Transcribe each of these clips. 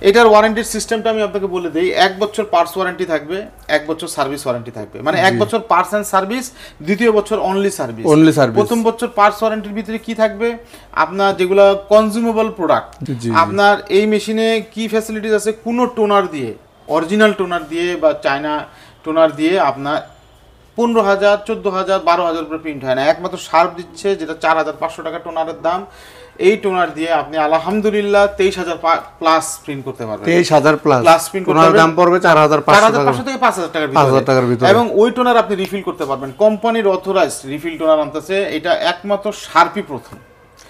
এটার ওয়ারেন্টির সিস্টেমটা আমি আপনাকে বলে দেই। 1 বছর পার্টস ওয়ারেন্টি থাকবে, 1 বছর সার্ভিস ওয়ারেন্টি থাকবে। মানে 1 বছর পার্টস এন্ড সার্ভিস, দ্বিতীয় বছর অনলি সার্ভিস। প্রথম বছর পার্টস ওয়ারেন্টির ভিতরে কি থাকবে, আপনার যেগুলো কনজিউমেবল প্রোডাক্ট, আপনার এই মেশিনে কি ফ্যাসিলিটিস আছে, কোনো টোনার দিয়ে, অরিজিনাল টোনার দিয়ে বা চায়না টোনার দিয়ে আপনার 15,000, 14,000, 12,000 উপরে প্রিন্ট হয় না। একমাত্র শার্প দিচ্ছে, যেটা 4,500 টাকা টোনারের দাম। এই টোনার দিয়ে আপনি আলহামদুলিল্লাহ 23,000 প্লাস প্রিন্ট করতে পারবেন। 23,000 প্লাস প্রিন্ট করতে পারবেন। দাম পড়বে 4,500 থেকে 5,000 টাকার ভিতরে। এবং ওই টোনার আপনি রিফিল করতে পারবেন। কোম্পানির অথরাইজড রিফিল টোনার আনতেছে, এটা একমাত্র শার্পই প্রথম।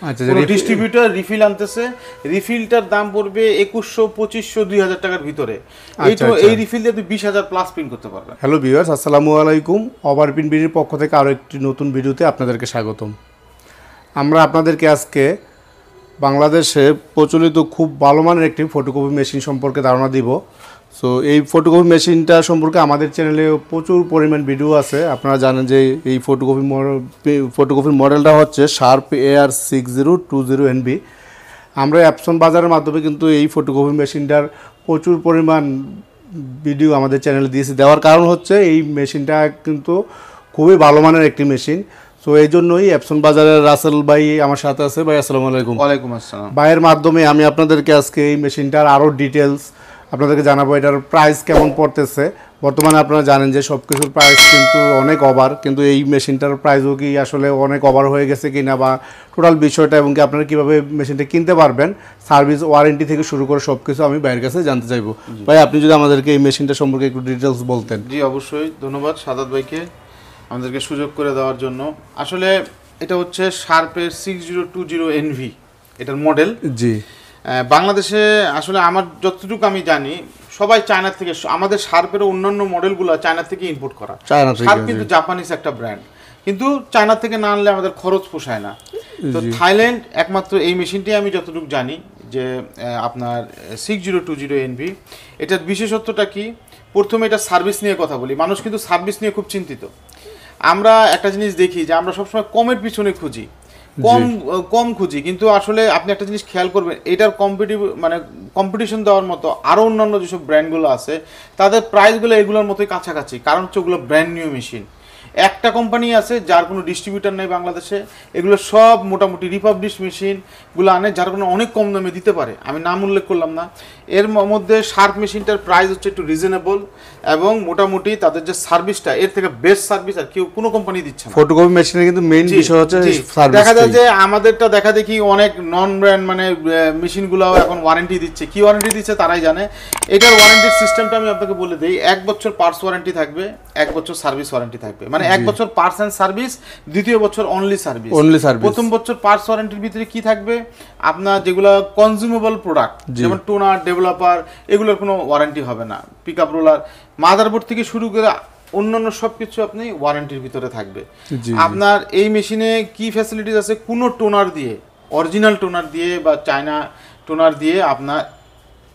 আচ্ছা, ডিস্ট্রিবিউটর রিফিল আনতেছে, রিফিলটার দাম পড়বে 2,500, 2,500, 2,000 টাকার ভিতরে। এই রিফিল দিয়ে আপনি 20,000 প্লাস প্রিন্ট করতে পারবেন। হ্যালো ভিউয়ার্স, আসসালামু আলাইকুম। ওভারপ্রিন্ট বিডির পক্ষ থেকে আরও একটি নতুন ভিডিওতে আপনাদেরকে স্বাগতম। আমরা আপনাদেরকে আজকে বাংলাদেশে প্রচলিত খুব ভালো মানের একটি ফটোকপি মেশিন সম্পর্কে ধারণা দিব। সো এই ফটোকপি মেশিনটা সম্পর্কে আমাদের চ্যানেলে প্রচুর পরিমাণ ভিডিও আছে। আপনারা জানেন যে এই ফটোকপির মডেলটা হচ্ছে শার্প AR6020NB। আমরা অ্যাপসন বাজারের মাধ্যমে কিন্তু এই ফটোকপি মেশিনটার প্রচুর পরিমাণ ভিডিও আমাদের চ্যানেলে দিয়েছি। দেওয়ার কারণ হচ্ছে এই মেশিনটা কিন্তু খুবই ভালো মানের একটি মেশিন। তো এই জন্যই অ্যাপসন বাজারের রাসেল ভাই আমার সাথে আছে। ভাই আসসালামু আলাইকুম। ওয়ালাইকুম আসসালাম। ভাইয়ের মাধ্যমে আমি আপনাদেরকে আজকে এই মেশিনটার আরও ডিটেলস আপনাদেরকে জানাবো। এটার প্রাইস কেমন পড়তেছে। বর্তমানে আপনারা জানেন যে সব কিছুর প্রাইস কিন্তু অনেক ওভার, কিন্তু এই মেশিনটার প্রাইসও কি আসলে অনেক ওভার হয়ে গেছে কিনা, বা টোটাল বিষয়টা, এবং কি আপনারা কীভাবে মেশিনটা কিনতে পারবেন, সার্ভিস ওয়ারেন্টি থেকে শুরু করে সব কিছু আমি ভাইয়ের কাছে জানতে চাইবো। ভাই আপনি যদি আমাদেরকে এই মেশিনটা সম্পর্কে একটু ডিটেলস বলতেন। জি অবশ্যই, ধন্যবাদ সাদাত ভাইকে আমাদেরকে সুযোগ করে দেওয়ার জন্য। আসলে এটা হচ্ছে শার্পের 6020NV এটার মডেল। জি, বাংলাদেশে আসলে আমার যতটুকু আমি জানি সবাই চায়না থেকে, আমাদের শার্পের অন্যান্য মডেলগুলো চায়না থেকে ইম্পোর্ট করা। শার্প কিন্তু জাপানিজ একটা ব্র্যান্ড, কিন্তু চায়না থেকে না আনলে আমাদের খরচ পোষায় না। তো থাইল্যান্ড একমাত্র এই মেশিনটি আমি যতটুকু জানি যে আপনার 6020NV। এটার বিশেষত্বটা কি, প্রথমে এটা সার্ভিস নিয়ে কথা বলি। মানুষ কিন্তু সার্ভিস নিয়ে খুব চিন্তিত। আমরা একটা জিনিস দেখি যে আমরা সবসময় কমের পিছনে খুঁজি, কম খুঁজি, কিন্তু আসলে আপনি একটা জিনিস খেয়াল করবেন, এটার কম্পিটিশন দেওয়ার মতো আরও অন্যান্য যেসব ব্র্যান্ডগুলো আছে তাদের প্রাইসগুলো এগুলোর মতোই কাছাকাছি। কারণ হচ্ছে ওগুলো ব্র্যান্ড নিউ মেশিন। একটা কোম্পানি আছে যার কোনো ডিস্ট্রিবিউটার নেই বাংলাদেশে, এগুলো সব মোটামুটি রিপাবলিশ মেশিনগুলো আনে, যার কোনো অনেক কম দামে দিতে পারে। আমি নাম উল্লেখ করলাম না। এর মধ্যে শার্প মেশিনটার প্রাইস হচ্ছে একটু রিজনেবল, এবং মোটামুটি তাদের যে সার্ভিসটা, এর থেকে বেস্ট সার্ভিস আর কেউ কোনো কোম্পানি দিচ্ছে না। ফটোকপি মেশিনের কিন্তু মেইন বিষয় হচ্ছে সার্ভিস। দেখা যায় যে আমাদেরটা দেখা দেখি অনেক নন ব্র্যান্ড মেশিনগুলো এখন ওয়ারেন্টি দিচ্ছে। কি ওয়ারেন্টি দিচ্ছে তারাই জানে। এটার ওয়ারেন্টির সিস্টেমটা আমি আপনাকে বলে দিই। 1 বছর পার্টস ওয়ারেন্টি থাকবে, 1 বছর সার্ভিস ওয়ারেন্টি থাকবে। মানে 1 বছর পার্টস এন্ড সার্ভিস, দ্বিতীয় বছর অনলি সার্ভিস। প্রথম বছর পার্টস ওয়ারেন্টির ভিতরে কি থাকবে, আপনার যেগুলো কনজিউমেবল প্রোডাক্ট, যেমন টোনার, ডেভেলপার, এগুলোর কোনো ওয়ারেন্টি হবে না। পিকআপ রোলার, মাদারবোর্ড থেকে শুরু করে অন্যান্য সবকিছু আপনি ওয়ারেন্টির ভিতরে থাকবে। আপনার এই মেশিনে কি ফ্যাসিলিটিস আছে, কোনো টোনার দিয়ে, অরিজিনাল টোনার দিয়ে বা চায়না টোনার দিয়ে আপনার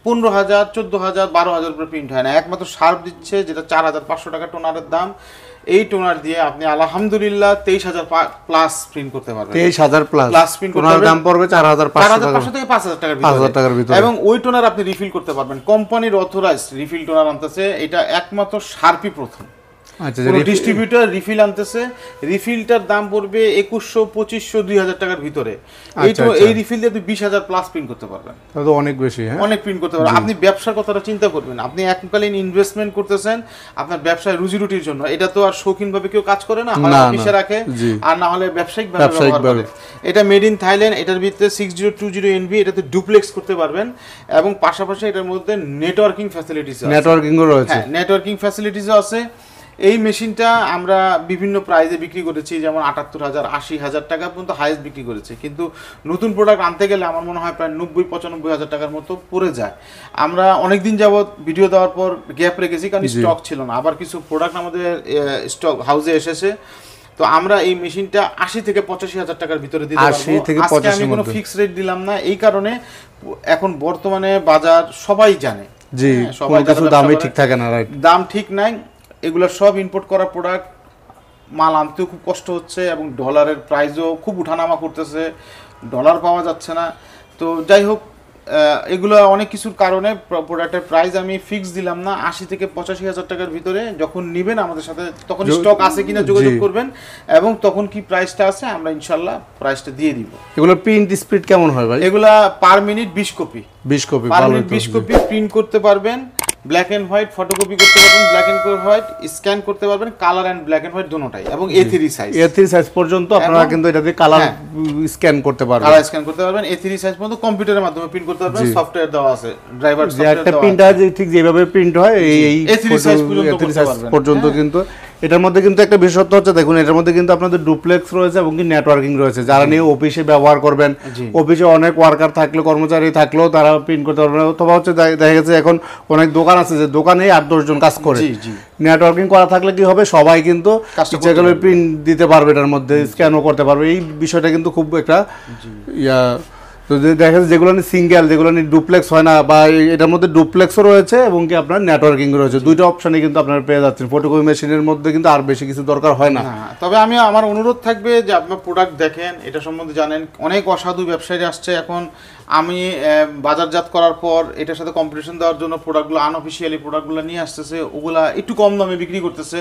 15,000, 14,000, 12,000 উপরে প্রিন্ট হয় না। একমাত্র শার্প দিচ্ছে, যেটা 4,500 টাকা টোনারের দাম। এই টোনার দিয়ে আপনি আলহামদুলিল্লাহ 23,000 প্লাস প্রিন্ট করতে পারবেন। 23,000 প্লাস প্রিন্ট করতে পারবেন। দাম পড়বে 4,500 থেকে 5,000 টাকার ভিতরে। এবং ওই টোনার আপনি রিফিল করতে পারবেন। কোম্পানির অথরাইজড রিফিল টোনার আনতেছে, এটা একমাত্র শার্পই প্রথম। আচ্ছা, ডিস্ট্রিবিউটর রিফিল আনতেছে, রিফিলটার দাম পড়বে 2,500, 2,500, 2,000 টাকার ভিতরে। এই রিফিল দিয়ে আপনি 20,000 প্লাস প্রিন্ট করতে পারবেন। তাহলে তো অনেক বেশি, হ্যাঁ, অনেক প্রিন্ট করতে পারবেন। আপনি ব্যবসার কথাটা চিন্তা করবেন, আপনি এককালীন ইনভেস্টমেন্ট করতেছেন আপনার ব্যবসায় রুজিরুটির জন্য। এটা তো আর শৌখিনভাবে কেউ কাজ করে না, হয় অফিসে রাখে আর না হলে ব্যবসায়িকভাবে ব্যবহার করে। এটা মেড ইন থাইল্যান্ড। এটার ভিতরে 6020NV, এটাতে ডুপ্লেক্স করতে পারবেন, এবং পাশাপাশি এটার মধ্যে নেটওয়ার্কিং ফ্যাসিলিটিস রয়েছে। হ্যাঁ, নেটওয়ার্কিং ফ্যাসিলিটিসও আছে। এই মেশিনটা আমরা বিভিন্ন প্রাইজে বিক্রি করেছি, যেমন 78,000, 80,000 টাকা পর্যন্ত হাইয়েস্ট বিক্রি করেছি। কিন্তু নতুন প্রোডাক্ট আনতে গেলে আমার মনে হয় প্রায় 90-95,000 টাকার মতো পড়ে যায়। আমরা অনেকদিন যাবৎ ভিডিও দেওয়ার পর গ্যাপ রেখেছি, কারণ স্টক ছিল না। আবার কিছু প্রোডাক্ট আমাদের স্টক হাউসে এসেছে। তো আমরা এই মেশিনটা 80 থেকে 85,000 টাকার ভিতরে দিতে পারবো। আজকে আমি কোনো ফিক্স রেট দিলাম না, এই কারণে এখন বর্তমানে বাজার সবাই জানে, জি, সবাই দামই ঠিক থাকে না, রাইট, দাম ঠিক নাই। এগুলো সব ইম্পোর্ট করা প্রোডাক্ট, মাল আনতেও খুব কষ্ট হচ্ছে, এবং ডলারের প্রাইসও খুব উঠানামা করতেছে, ডলার পাওয়া যাচ্ছে না। তো যাই হোক, এগুলো অনেক কিছুর কারণে প্রোডাক্টের প্রাইস আমি ফিক্স দিলাম না, 80 থেকে 85,000 টাকার ভিতরে। যখন নেবেন আমাদের সাথে তখন স্টক আছে কিনা যোগাযোগ করবেন, এবং তখন কি প্রাইসটা আছে আমরা ইনশাআল্লাহ প্রাইসটা দিয়ে দিব। এগুলো প্রিন্ট স্পিড কেমন হয় ভাই? এগুলা per minute 20 copy, 20 copy per minute 20 copy print করতে পারবেন, ব্ল্যাক এন্ড হোয়াইট ফটোকপি করতে পারবেন, ব্ল্যাক এন্ড হোয়াইট স্ক্যান করতে পারবেন, colour and black and white দুটোটাই, এবং A3 সাইজ, A3 সাইজ পর্যন্ত আপনারা কিন্তু এটা দিয়ে কালার স্ক্যান করতে পারবেন, কালার স্ক্যান করতে পারবেন। A3 সাইজ পর্যন্ত কম্পিউটারের মাধ্যমে প্রিন্ট করতে পারবেন, সফটওয়্যার দেওয়া আছে, ড্রাইভার সফটওয়্যার একটা দেওয়া প্রিন্টার ঠিক যেভাবে প্রিন্ট হয় এই A3 সাইজ পর্যন্ত কিন্তু এটার মধ্যে কিন্তু একটা বিশেষত্ব হচ্ছে, দেখুন এটার মধ্যে কিন্তু আপনাদের ডুপ্লেক্স রয়েছে এবং কি নেটওয়ার্কিং রয়েছে। যারা নিয়ে অফিসে ব্যবহার করবেন, অফিসে অনেক ওয়ার্কার থাকলে, কর্মচারী থাকলেও তারা প্রিন্ট করতে পারবেন। অথবা হচ্ছে দেখা গেছে এখন অনেক দোকান আছে যে দোকানে 8-10 জন কাজ করে, নেটওয়ার্কিং করা থাকলে কি হবে, সবাই কিন্তু ইচ্ছা করলে প্রিন্ট দিতে পারবে, এটার মধ্যে স্ক্যানও করতে পারবে। এই বিষয়টা কিন্তু খুব একটা তো দেখা যাচ্ছে যেগুলো সিঙ্গেল, যেগুলো ডুপ্লেক্স হয় না, বা এটার মধ্যে ডুপ্লেক্সও রয়েছে এবং কি আপনার নেটওয়ার্কিং রয়েছে, দুইটা অপশনে কিন্তু আপনারা পেয়ে যাচ্ছেন। ফটোকপি মেশিনের মধ্যে কিন্তু আর বেশি কিছু দরকার হয় না। তবে আমার অনুরোধ থাকবে যে আপনার প্রোডাক্ট দেখেন, এটা সম্বন্ধে জানেন। অনেক অসাধু ব্যবসায়ী আসছে এখন, আমি বাজারজাত করার পর এটার সাথে কম্পিটিশন দেওয়ার জন্য প্রোডাক্টগুলো আনঅফিসিয়ালি প্রোডাক্টগুলো নিয়ে আসতেছে, ওগুলা একটু কম দামে বিক্রি করতেছে।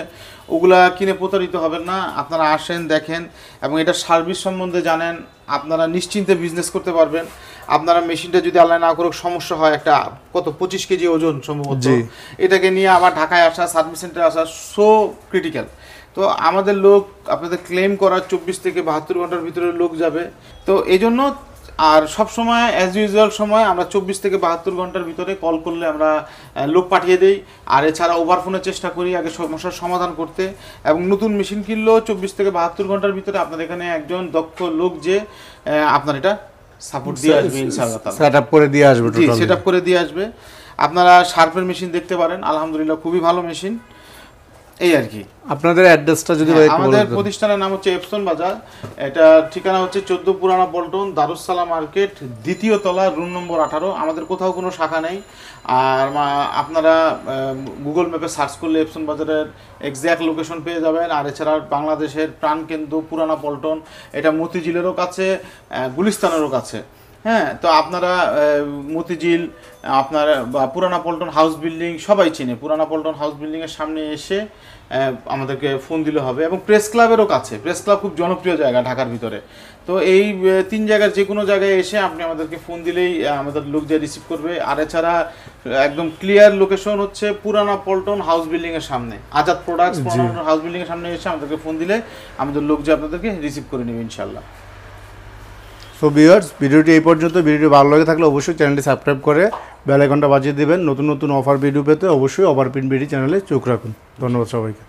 ওগুলা কিনে প্রতারিত হবেন না, আপনারা আসেন দেখেন এবং এটার সার্ভিস সম্বন্ধে জানেন, আপনারা নিশ্চিন্তে বিজনেস করতে পারবেন। আপনারা মেশিনটা যদি আল্লাহ না করুক সমস্যা হয়, একটা কত 25 কেজি ওজন সম্ভবত, এটাকে নিয়ে আবার ঢাকায় আসা, সার্ভিস সেন্টারে আসা সো ক্রিটিক্যাল। তো আমাদের লোক আপনাদের ক্লেম করার 24 থেকে 72 ঘন্টার ভিতরে লোক যাবে। তো এই জন্য আর সব সময় অ্যাজ ইউজুয়াল সময় আমরা 24 থেকে 72 ঘন্টার ভিতরে কল করলে আমরা লোক পাঠিয়ে দেই। আর এছাড়া ওভারফোনের চেষ্টা করি আগে সমস্যার সমাধান করতে, এবং নতুন মেশিন কিনলেও 24 থেকে 72 ঘন্টার ভিতরে আপনাদের এখানে একজন দক্ষ লোক যে আপনার এটা সাপোর্ট দিয়ে আসবে, ইনশাআল্লাহ সেটআপ করে দিয়ে আসবে, সেটআপ করে দিয়ে আসবে। আপনারা শার্পের মেশিন দেখতে পারেন, আলহামদুলিল্লাহ খুবই ভালো মেশিন। এই আর কি। আপনাদের অ্যাড্রেসটা যদি আমাদের প্রতিষ্ঠানের নাম হচ্ছে এপসন বাজার, এটা ঠিকানা হচ্ছে 14 পুরানা পল্টন, দারুসালাম মার্কেট, দ্বিতীয় তলা, রুম নম্বর 18। আমাদের কোথাও কোনো শাখা নেই। আর আপনারা গুগল ম্যাপে সার্চ করলে এপসন বাজারের এক্স্যাক্ট লোকেশন পেয়ে যাবেন। আর এছাড়া বাংলাদেশের প্রাণকেন্দ্র পুরানা পল্টন, এটা মতিঝিলেরও কাছে, গুলিস্তানেরও কাছে। হ্যাঁ, তো আপনারা মতিঝিল আপনার বা পুরানা পল্টন হাউস বিল্ডিং সবাই চিনে, পুরানা পল্টন হাউস বিল্ডিংয়ের সামনে এসে আমাদেরকে ফোন দিলে হবে। এবং প্রেস ক্লাবেরও কাছে, প্রেস ক্লাব খুব জনপ্রিয় জায়গা ঢাকার ভিতরে। তো এই 3 জায়গার যে কোনো জায়গায় এসে আপনি আমাদেরকে ফোন দিলেই আমাদের লোক দিয়ে রিসিভ করবে। আর এছাড়া একদম ক্লিয়ার লোকেশন হচ্ছে পুরানা পল্টন হাউস বিল্ডিংয়ের সামনে, আজাদ প্রোডাক্টস পুরানা হাউস বিল্ডিংয়ের সামনে এসে আমাদেরকে ফোন দিলে আমাদের লোক যে আপনাদেরকে রিসিভ করে নেবে ইনশাআল্লাহ। সো ভিউয়ার্স, ভিডিওটি এই পর্যন্ত। ভিডিওটি ভালো লাগে থাকলে অবশ্যই চ্যানেলটি সাবস্ক্রাইব করে বেল আইকনটা বাজিয়ে দেবেন। নতুন নতুন অফার ভিডিও পেতে অবশ্যই ওভারপ্রিন্ট বিডি চ্যানেলে চোখ রাখুন। ধন্যবাদ সবাইকে।